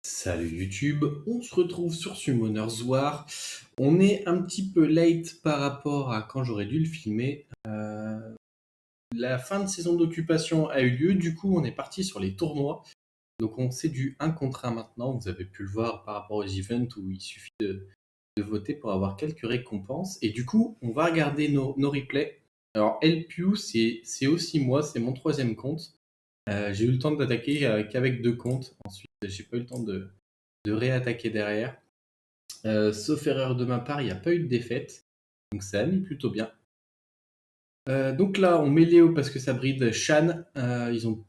Salut YouTube, on se retrouve sur Summoner's War. On est un petit peu late par rapport à quand j'aurais dû le filmer. La fin de saison d'occupation a eu lieu, du coup on est parti sur les tournois. Donc on sait du 1 contre 1 maintenant, vous avez pu le voir par rapport aux events où il suffit de voter pour avoir quelques récompenses. Et du coup on va regarder nos replays. Alors LPU c'est aussi moi, c'est mon troisième compte. J'ai eu le temps d'attaquer qu'avec 2 comptes, ensuite j'ai pas eu le temps de réattaquer derrière. Sauf erreur de ma part, il n'y a pas eu de défaite. Donc ça a mis plutôt bien. Donc là, on met Léo parce que ça bride Shan. Ils ont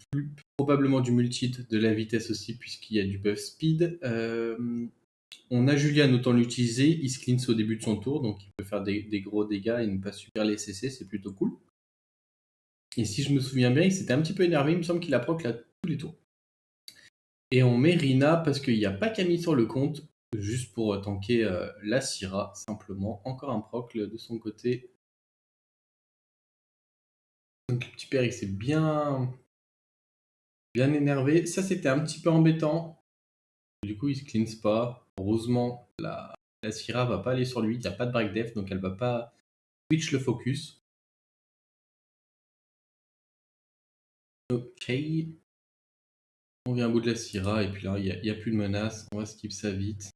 probablement du multi, de la vitesse aussi, puisqu'il y a du buff speed. On a Julian, autant l'utiliser. Il se cleanse au début de son tour, donc il peut faire des gros dégâts et ne pas subir les CC, c'est plutôt cool. Et si je me souviens bien, il s'était un petit peu énervé, il me semble qu'il a proc là tous les tours. Et on met Rina parce qu'il n'y a pas Camille sur le compte, juste pour tanker la Syra, simplement. Encore un proc de son côté. Donc le petit père il s'est bien énervé. Ça c'était un petit peu embêtant. Du coup il se cleanse pas. Heureusement la Syra va pas aller sur lui, il n'y a pas de break def, donc elle va pas switch le focus. Ok. On vient à bout de la Syra et puis là il n'y a plus de menace. On va skip ça vite.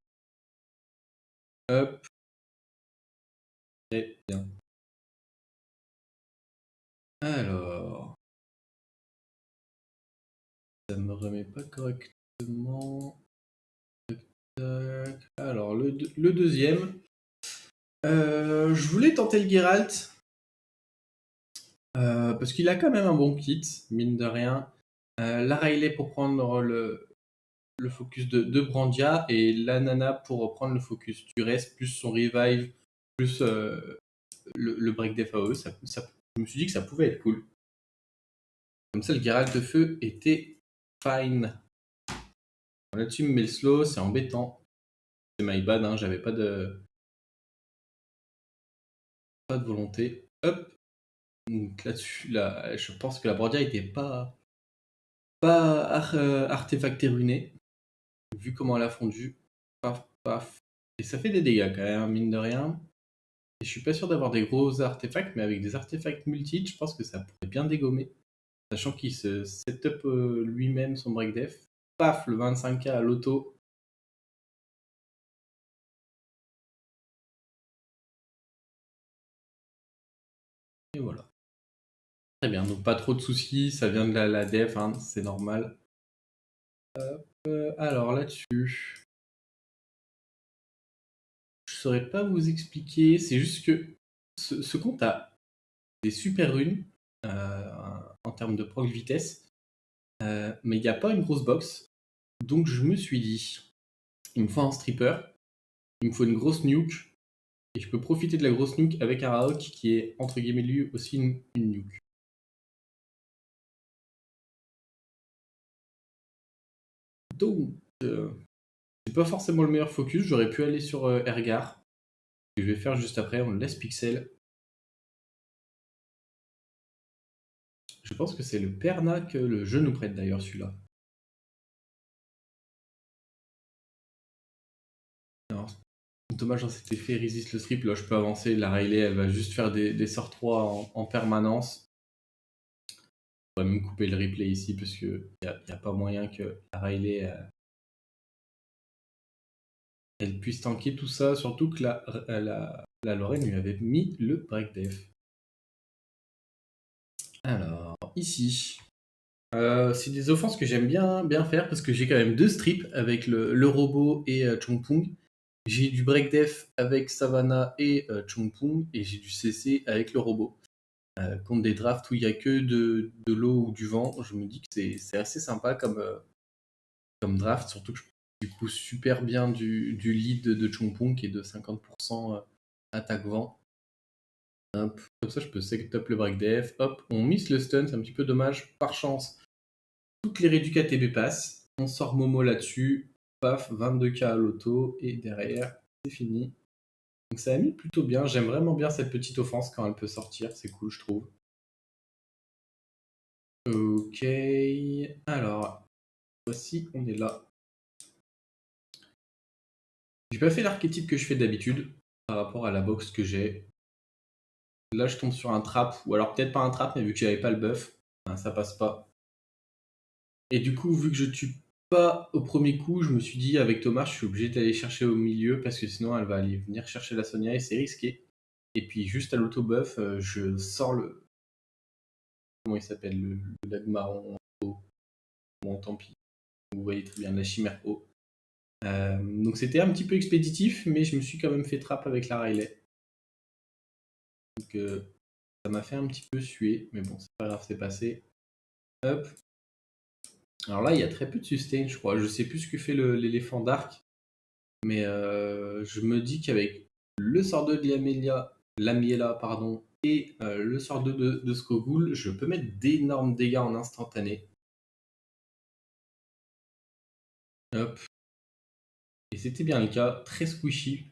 Hop. Très bien. Alors. Ça me remet pas correctement. Alors, le deuxième. Je voulais tenter le Geralt. Parce qu'il a quand même un bon kit, mine de rien. La Riley pour prendre le focus de Brandia et la Nana pour prendre le focus du reste, plus son revive, plus le break def AOE. Je me suis dit que ça pouvait être cool. Comme ça, le Geralt de feu était fine. Là-dessus, il me met le slow, c'est embêtant. C'est my bad, hein, j'avais pas de volonté. Hop. Donc là-dessus, là, je pense que la Brandia était pas artefactée runée. Vu comment elle a fondu. Paf, paf. Et ça fait des dégâts quand même, mine de rien. Et je suis pas sûr d'avoir des gros artefacts, mais avec des artefacts multi, je pense que ça pourrait bien dégommer. Sachant qu'il se setup lui-même son break def. Paf, le 25k à l'auto. Et voilà. Très bien, donc pas trop de soucis, ça vient de la def, hein, c'est normal. Alors là-dessus, je saurais pas vous expliquer, c'est juste que ce compte a des super runes en termes de proc vitesse, mais il n'y a pas une grosse box. Donc je me suis dit, il me faut un stripper, il me faut une grosse nuke, et je peux profiter de la grosse nuke avec un Raok qui est entre guillemets lui aussi une nuke. Donc c'est pas forcément le meilleur focus, j'aurais pu aller sur Ergar. Ce que je vais faire juste après, on laisse pixel. Je pense que c'est le Perna que le jeu nous prête d'ailleurs celui-là. Alors, dommage, c'était fait résiste le strip, là je peux avancer, la Riley elle va juste faire des sorts 3 en permanence. On va même couper le replay ici parce qu'il n'y a pas moyen que la Riley elle puisse tanker tout ça, surtout que la Lorraine lui avait mis le break def. Alors, ici, c'est des offenses que j'aime bien faire parce que j'ai quand même deux strips avec le robot et Chongpung. J'ai du break def avec Savannah et Chongpung et j'ai du CC avec le robot. Contre des drafts où il n'y a que de l'eau ou du vent, je me dis que c'est assez sympa comme draft, surtout que je du coup super bien du lead de Chongpung qui est de 50% attaque vent. Hop. Comme ça je peux setup le break def. Hop, on miss le stun, c'est un petit peu dommage. Par chance, toutes les réducs ATB passent. On sort Momo là-dessus. Paf, 22k à l'auto. Et derrière, c'est fini. Donc ça a mis plutôt bien. J'aime vraiment bien cette petite offense quand elle peut sortir. C'est cool, je trouve. Ok. Alors, voici, on est là. J'ai pas fait l'archétype que je fais d'habitude par rapport à la box que j'ai. Là, je tombe sur un trap, ou alors peut-être pas un trap, mais vu que j'avais pas le buff, ben, ça passe pas. Et du coup, vu que je tue pas au premier coup, je me suis dit avec Thomas, je suis obligé d'aller chercher au milieu parce que sinon elle va aller venir chercher la Sonia et c'est risqué. Et puis juste à l'auto-buff, je sors le. Comment il s'appelle le lag marron haut. Bon, tant pis. Vous voyez très bien la chimère haut. Donc c'était un petit peu expéditif, mais je me suis quand même fait trap avec la Riley. Donc ça m'a fait un petit peu suer, mais bon, c'est pas grave, c'est passé. Hop. Alors là, il y a très peu de sustain, je crois. Je sais plus ce que fait l'éléphant d'arc, mais je me dis qu'avec le sort 2 de Lamiela, pardon, et le sort 2 de Skogul, je peux mettre d'énormes dégâts en instantané. Hop. Et c'était bien le cas, très squishy,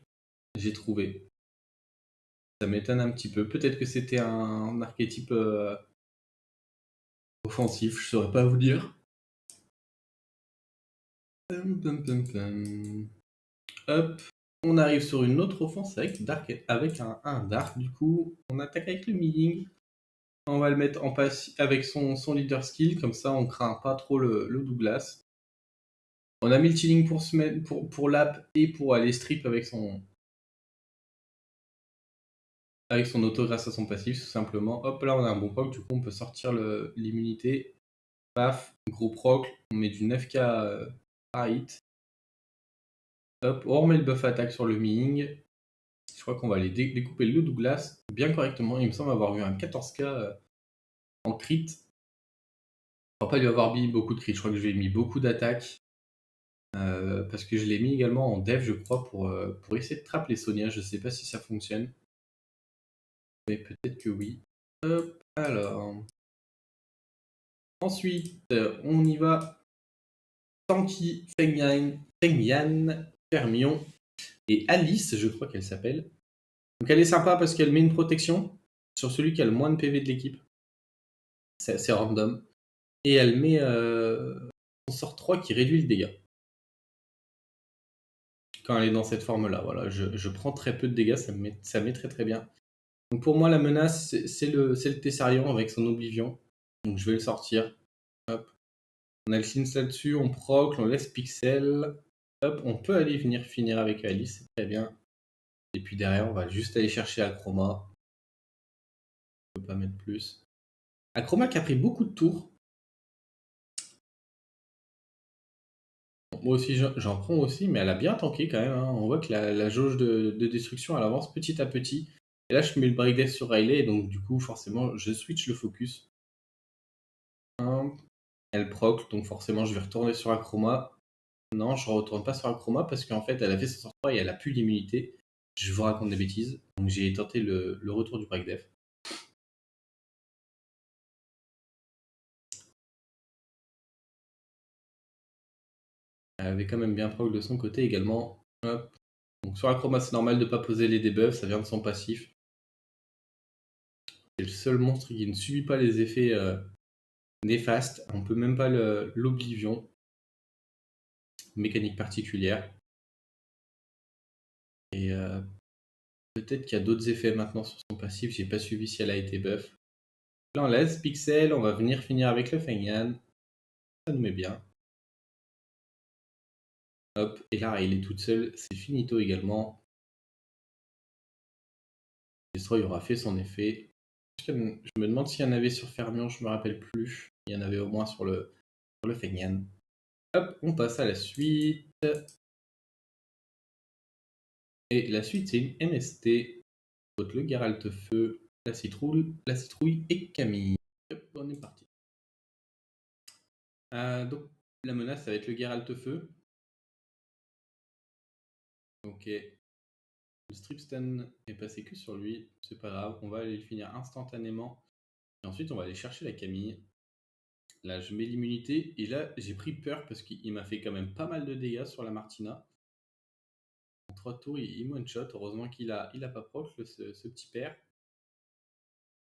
j'ai trouvé. Ça m'étonne un petit peu. Peut-être que c'était un archétype offensif, je saurais pas vous dire. Hop, on arrive sur une autre offense avec un Dark. Du coup, on attaque avec le Milling. On va le mettre en passe avec son leader skill, comme ça on craint pas trop le Douglas. On a mis le chilling pour l'app et pour aller strip avec son auto grâce à son passif, tout simplement. Hop, là on a un bon proc, du coup on peut sortir l'immunité. Paf, gros proc, on met du 9k par hit. Hop, on remet le buff attaque sur le Ming. Je crois qu'on va aller découper le Douglas bien correctement. Il me semble avoir vu un 14k en crit. On va pas lui avoir mis beaucoup de crit, je crois que je lui ai mis beaucoup d'attaques. Parce que je l'ai mis également en dev, je crois, pour essayer de trapper les Sonia. Je sais pas si ça fonctionne. Mais peut-être que oui. Hop, alors. Ensuite, on y va. Tanky, Fengyan, Fermion et Alice, je crois qu'elle s'appelle. Donc elle est sympa parce qu'elle met une protection sur celui qui a le moins de PV de l'équipe. C'est assez random. Et elle met son sort 3 qui réduit le dégât. Quand elle est dans cette forme-là, voilà. Je prends très peu de dégâts, ça met très très bien. Donc pour moi, la menace, c'est le Tessarion avec son Oblivion. Donc je vais le sortir. Hop. On a le Cleanse là-dessus, on proc, on laisse Pixel. Hop, on peut aller venir finir avec Alice, c'est très bien. Et puis derrière, on va juste aller chercher Acroma. On peut pas mettre plus. Acroma qui a pris beaucoup de tours. Moi aussi, j'en prends aussi, mais elle a bien tanké quand même, hein. On voit que la jauge de destruction, elle avance petit à petit. Et là, je mets le break death sur Riley, donc du coup, forcément, je switch le focus. Elle proc, donc forcément, je vais retourner sur Acroma. Non, je ne retourne pas sur Acroma parce qu'en fait, elle a fait son sort 3 et elle a plus d'immunité. Je vous raconte des bêtises. Donc j'ai tenté le retour du break death. Elle avait quand même bien proc de son côté également. Hop. Donc sur Acroma, c'est normal de ne pas poser les debuffs, ça vient de son passif. C'est le seul monstre qui ne subit pas les effets néfastes. On peut même pas l'Oblivion. Mécanique particulière. Et peut-être qu'il y a d'autres effets maintenant sur son passif. J'ai pas suivi si elle a été buff. Là, on laisse Pixel. On va venir finir avec le Fengyan. Ça nous met bien. Hop. Et là, il est toute seule. C'est finito également. Destroy aura fait son effet. Je me demande s'il y en avait sur Fermion. Je me rappelle plus. Il y en avait au moins sur le Fengyan. Hop. On passe à la suite. Et la suite, c'est une MST. Le Geralt Feu, la citrouille et Camille. Hop, on est parti. Donc, la menace, ça va être le Geralt Feu. Ok. Le Stripstun est passé que sur lui. C'est pas grave, on va aller le finir instantanément. Et ensuite, on va aller chercher la Camille. Là, je mets l'immunité. Et là, j'ai pris peur parce qu'il m'a fait quand même pas mal de dégâts sur la Martina. En 3 tours, il one-shot. Heureusement qu'il a pas proc, ce petit père.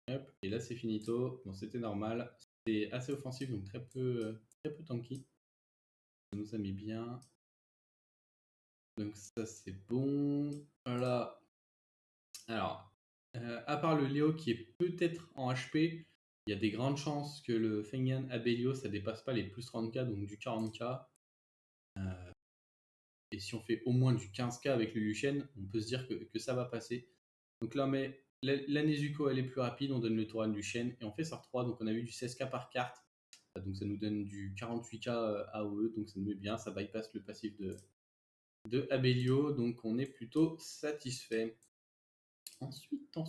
Hop, et là, c'est finito. Bon, c'était normal. C'est assez offensif, donc très peu tanky. Ça nous a mis bien. Donc ça c'est bon. Voilà. Alors, à part le Léo qui est peut-être en HP, il y a des grandes chances que le Fengyun Abelio ça dépasse pas les plus 30k, donc du 40k. Et si on fait au moins du 15k avec le Luchen, on peut se dire que ça va passer. Donc là, mais la Nezuko elle est plus rapide, on donne le tour à Luchen et on fait sort 3, donc on a eu du 16k par carte. Donc ça nous donne du 48k AOE, donc ça nous met bien, ça bypass le passif de Abelio, donc on est plutôt satisfait. Ensuite, donc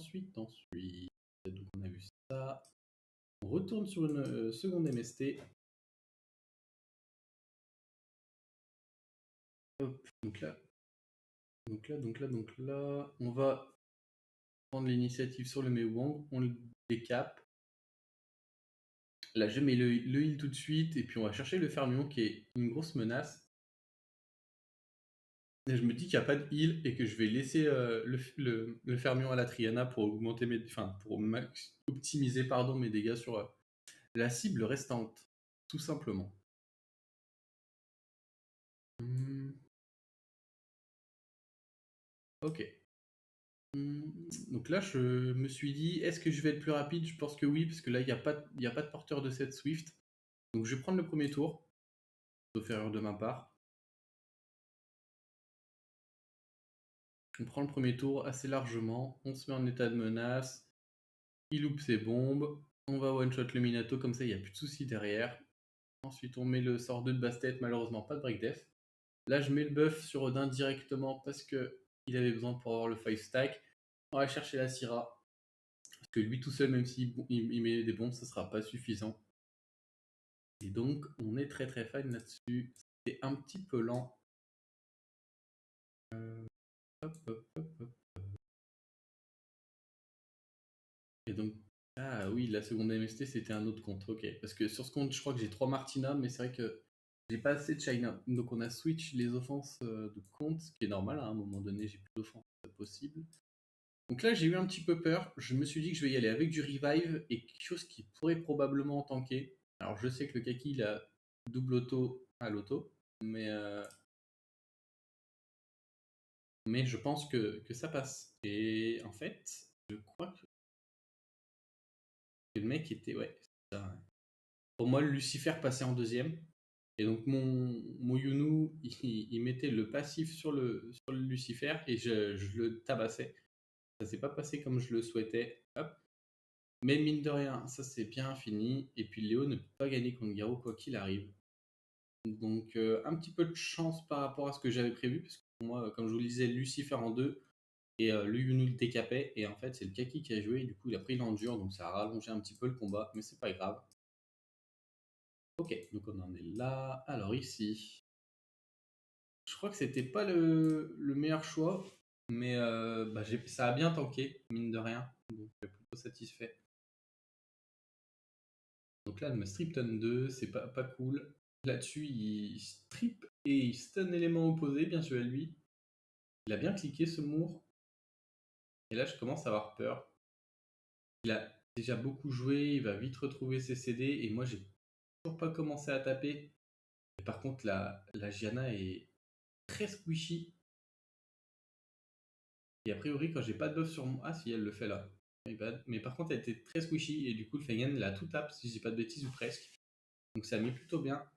on a vu ça. On retourne sur une seconde MST. Hop, donc là, on va prendre l'initiative sur le Mewang, on le décape. Là, je mets le heal tout de suite, et puis on va chercher le Fermion qui est une grosse menace. Et je me dis qu'il n'y a pas de heal et que je vais laisser le Fermion à la Triana pour augmenter mes, enfin, pour optimiser mes dégâts sur la cible restante, tout simplement. Ok. Donc là, je me suis dit, est-ce que je vais être plus rapide? Je pense que oui, parce que là, il n'y a pas de porteur de cette Swift. Donc je vais prendre le premier tour, sauf erreur de ma part. On prend le premier tour assez largement, on se met en état de menace, il loupe ses bombes, on va one-shot le Minato, comme ça il n'y a plus de soucis derrière. Ensuite on met le sort 2 de basse-tête, malheureusement pas de break def. Là je mets le buff sur Odin directement parce qu'il avait besoin pour avoir le 5 stack. On va chercher la Syrah, parce que lui tout seul, même s'il met des bombes, ça sera pas suffisant. Et donc on est très très fan là-dessus. C'est un petit peu lent. Hop. Et donc, ah oui, la seconde MST c'était un autre compte, ok. Parce que sur ce compte, je crois que j'ai 3 Martina, mais c'est vrai que j'ai pas assez de China. Donc on a switch les offenses de compte, ce qui est normal, hein, à un moment donné j'ai plus d'offenses possible. Donc là j'ai eu un petit peu peur, je me suis dit que je vais y aller avec du revive et quelque chose qui pourrait probablement tanker. Alors je sais que le Kaki il a double auto à l'auto, mais je pense que ça passe. Et en fait, je crois que le mec était... Ouais, c'est ça, ouais. Pour moi, le Lucifer passait en deuxième. Et donc mon Yunu, il mettait le passif sur le Lucifer et je le tabassais. Ça s'est pas passé comme je le souhaitais. Hop. Mais mine de rien, ça c'est bien fini. Et puis Léo ne peut pas gagner contre Garo quoi qu'il arrive. Donc un petit peu de chance par rapport à ce que j'avais prévu. Parce que pour moi, comme je vous le disais, Lucifer en deux. Et le Yunu le décapait. Et en fait, c'est le Kaki qui a joué. Et du coup, il a pris l'endure. Donc ça a rallongé un petit peu le combat. Mais c'est pas grave. Ok, donc on en est là. Alors ici, je crois que c'était pas le meilleur choix, mais ça a bien tanké, mine de rien. Donc plutôt satisfait. Donc là, elle me strip-ton 2, c'est pas cool. Là-dessus, il strip et il stun l'élément opposé, bien sûr à lui. Il a bien cliqué ce Moore. Et là, je commence à avoir peur. Il a déjà beaucoup joué, il va vite retrouver ses CD, et moi, j'ai toujours pas commencé à taper. Et par contre, la Gianna est très squishy. Et a priori, quand j'ai pas de buff sur mon... Ah si, elle le fait là. Mais par contre, elle était très squishy et du coup, le Fengen l'a tout tape, si je dis pas de bêtises ou presque. Donc ça a mis plutôt bien.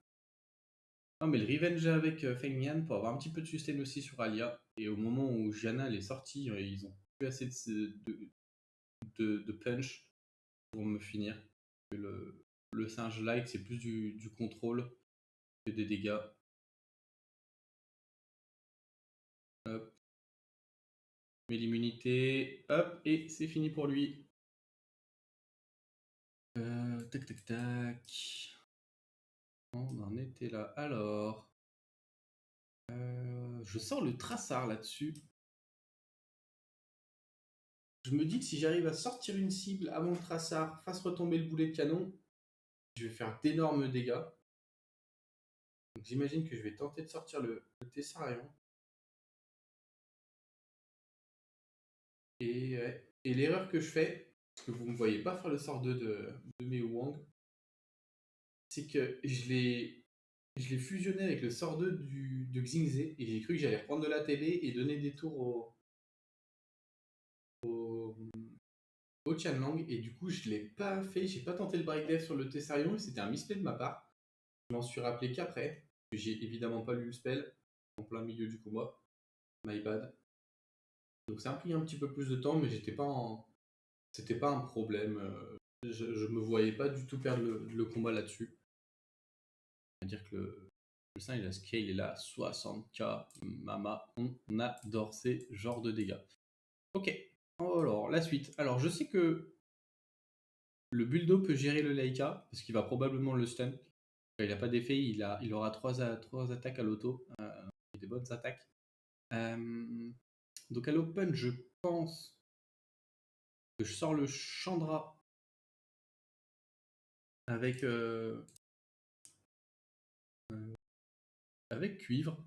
Non, mais le revenge avec Fengyan pour avoir un petit peu de sustain aussi sur Alia. Et au moment où Gianna elle est sortie, ils ont plus assez de punch pour me finir. Le singe light, c'est plus du contrôle que des dégâts. Hop. Met l'immunité. Hop, et c'est fini pour lui. Tac. On en était là. Alors, je sors le traçard là-dessus. Je me dis que si j'arrive à sortir une cible avant le traçard, fasse retomber le boulet de canon, je vais faire d'énormes dégâts. Donc j'imagine que je vais tenter de sortir le Tessarion. Et l'erreur que je fais, parce que vous ne me voyez pas faire le sort 2 de Mei Wang, c'est que je l'ai je l'ai fusionné avec le sort 2 de Xingze et j'ai cru que j'allais reprendre de la télé et donner des tours au, au Tianlang et du coup je l'ai pas fait, j'ai pas tenté le break dev sur le Tessarion et c'était un misplay de ma part. Je m'en suis rappelé qu'après, j'ai évidemment pas lu le spell en plein milieu du combat, my bad. Donc ça a pris un petit peu plus de temps mais c'était pas un problème, je me voyais pas du tout perdre le combat là-dessus. C'est-à-dire que le sein, il a scale, il est là, 60k, mama, on adore ces genres de dégâts. Ok, alors la suite. Alors je sais que le Buldo peut gérer le Laika, parce qu'il va probablement le stun. Il n'a pas d'effet, il aura 3 attaques à l'auto, des bonnes attaques. Donc à l'open, je pense que je sors le Chandra avec, avec cuivre.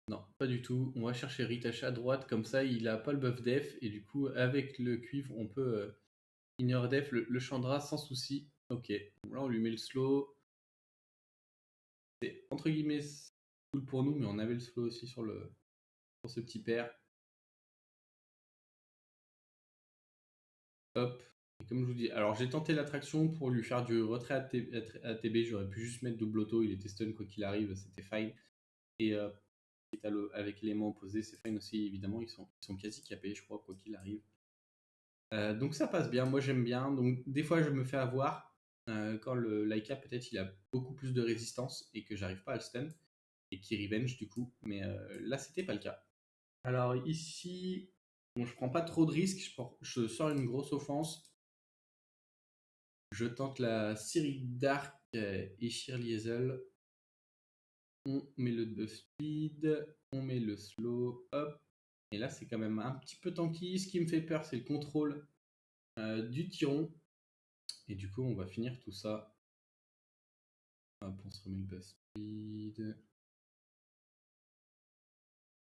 Non, pas du tout. On va chercher Ritacha à droite, comme ça il a pas le buff def, et du coup avec le cuivre on peut ignore def le Chandra sans souci. Ok, là on lui met le slow. C'est entre guillemets cool pour nous, mais on avait le slow aussi sur ce petit père. Hop. Et comme je vous dis, alors j'ai tenté l'attraction pour lui faire du retrait à TB, j'aurais pu juste mettre double auto, il était stun quoi qu'il arrive, c'était fine. Et avec l'élément opposé, c'est fine aussi, évidemment, ils sont quasi capés, je crois, quoi qu'il arrive. Donc ça passe bien, moi j'aime bien. Donc des fois je me fais avoir quand le Laika peut-être il a beaucoup plus de résistance et que j'arrive pas à le stun et qui revenge du coup. Mais là c'était pas le cas. Alors ici, bon, je prends pas trop de risques, je sors une grosse offense. Je tente la Cyric Dark et Liesel. On met le buff speed, on met le slow, hop. Et là c'est quand même un petit peu tanky. Ce qui me fait peur c'est le contrôle du Tyron. Et du coup, on va finir tout ça. Hop, on se remet le buff speed.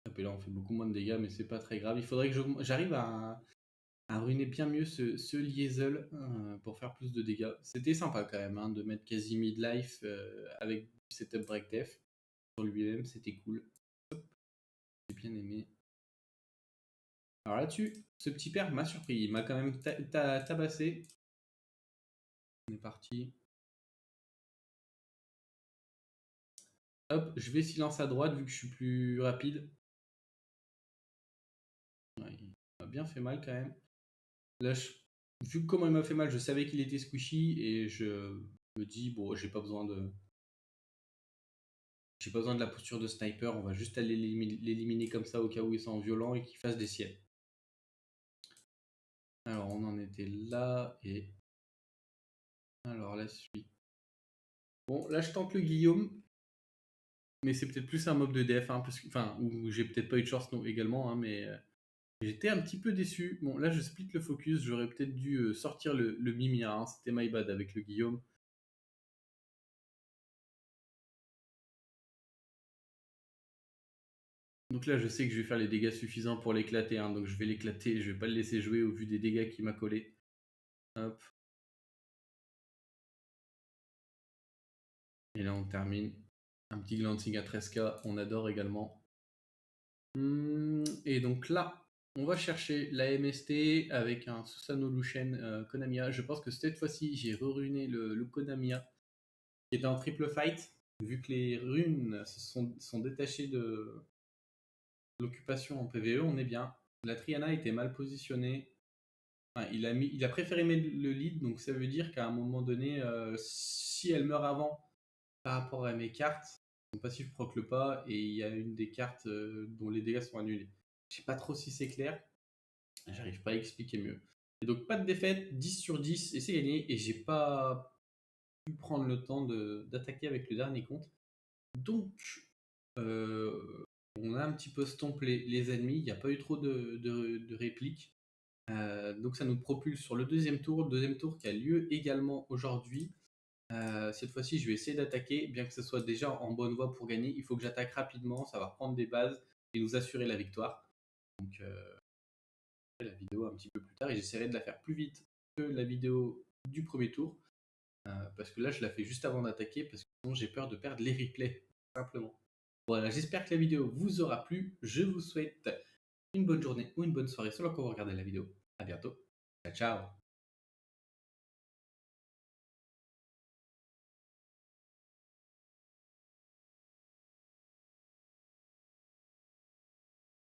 Hop, et là, on fait beaucoup moins de dégâts, mais c'est pas très grave. Il faudrait que j'arrive à ruiner bien mieux ce Liesel pour faire plus de dégâts. C'était sympa quand même de mettre quasi mid-life avec du setup break def sur lui-même, c'était cool. J'ai bien aimé. Alors là-dessus, ce petit père m'a surpris. Il m'a quand même tabassé. On est parti. Hop, je vais silence à droite vu que je suis plus rapide. Ouais, il m'a bien fait mal quand même. Là, vu comment il m'a fait mal, je savais qu'il était squishy et je me dis, bon, j'ai pas besoin de la posture de sniper, on va juste aller l'éliminer comme ça au cas où ils sont violents et qu'ils fassent des siennes. Alors, on en était là et. Alors, la suite. Bon, là, je tente le Guillaume, mais c'est peut-être plus un mob de def, hein, où j'ai peut-être pas eu de chance non, également, hein, mais j'étais un petit peu déçu. Bon, là, je split le focus, j'aurais peut-être dû sortir le Mimia, hein, c'était my bad avec le Guillaume. Donc là, je sais que je vais faire les dégâts suffisants pour l'éclater, hein, donc je vais l'éclater, je vais pas le laisser jouer au vu des dégâts qu'il m'a collé. Hop. Et là, on termine. Un petit glancing à 13k, on adore également. Et donc là, on va chercher la MST avec un Susano Lushen Konamiya. Je pense que cette fois-ci, j'ai re-runé le Konamiya qui était en triple fight, vu que les runes sont détachées de l'occupation en PvE, on est bien. La Triana était mal positionnée. Enfin, il a préféré mettre le lead, donc ça veut dire qu'à un moment donné, si elle meurt avant par rapport à mes cartes, son passif proc le pas et il y a une des cartes dont les dégâts sont annulés. Je sais pas trop si c'est clair, j'arrive pas à expliquer mieux. Et donc pas de défaite, 10 sur 10 et c'est gagné et j'ai pas pu prendre le temps d'attaquer avec le dernier compte. Donc on a un petit peu stomp les ennemis, il n'y a pas eu trop de répliques. Donc ça nous propulse sur le deuxième tour qui a lieu également aujourd'hui. Cette fois-ci, je vais essayer d'attaquer, bien que ce soit déjà en bonne voie pour gagner. Il faut que j'attaque rapidement, ça va reprendre des bases et nous assurer la victoire. Donc, la vidéo un petit peu plus tard et j'essaierai de la faire plus vite que la vidéo du premier tour. parce que là, je la fais juste avant d'attaquer, parce que sinon j'ai peur de perdre les replays, simplement. Voilà, j'espère que la vidéo vous aura plu. Je vous souhaite une bonne journée ou une bonne soirée selon quand vous regardez la vidéo. À bientôt. Ciao, ciao.